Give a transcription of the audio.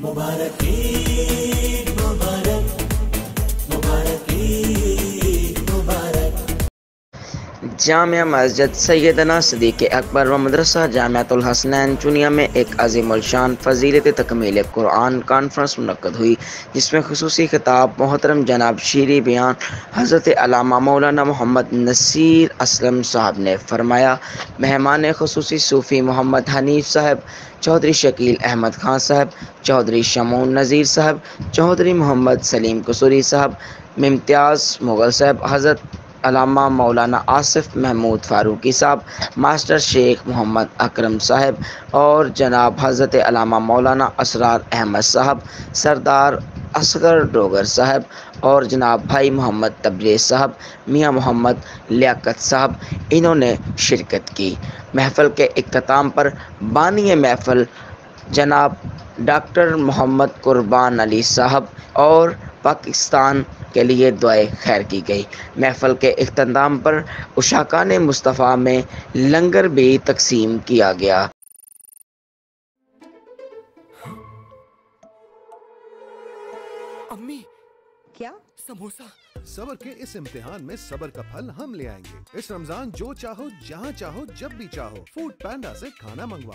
मुबारक ईद मुबारक, मुबारक ईद मुबारक। जामिया मस्जिद सैयदना सिद्दीक़ अकबर व मदरसा जामियातुल हसनैन चुनिया में एक अज़ीमुल शान फ़ज़ीलत तकमील कुरान कॉन्फ्रेंस मुनक़्क़द हुई, जिसमें ख़ुसूसी खिताब मोहतरम जनाब शीरी बयान हज़रत अल्लामा मौलाना मोहम्मद नसीर असलम साहब ने फरमाया। मेहमान ख़ुसूसी सूफ़ी मोहम्मद हनीफ़ साहब, चौधरी शकील अहमद खान साहब, चौधरी शमून नज़ीर साहब, चौधरी मोहम्मद सलीम कसूरी साहब, मुमताज़ मुग़ल साहब, हज़रत अल्लामा मौलाना आसिफ महमूद फ़ारूकी साहब, मास्टर शेख मोहम्मद अकरम साहब और जनाब हज़रत अल्लामा मौलाना असरार अहमद साहब, सरदार असगर डोगर साहब और जनाब भाई मोहम्मद तबरेज़ साहब, मियाँ मोहम्मद लियाकत साहब, इन्होंने शिरकत की। महफ़िल के इख्तिताम पर बानी महफ़िल जनाब डॉक्टर मोहम्मद कुर्बान अली साहब और पाकिस्तान के लिए दुआए खैर की गई। महफ़िल के इख्तिताम पर उशाकान मुस्तफ़ा में लंगर भी तकसीम किया गया। अम्मी, क्या? समोसा। सब्र के इस इम्तिहान में सब्र का फल हम ले आएंगे। इस रमजान जो चाहो, जहाँ चाहो, जब भी चाहो, फूड पैंडा से खाना मंगवाओ।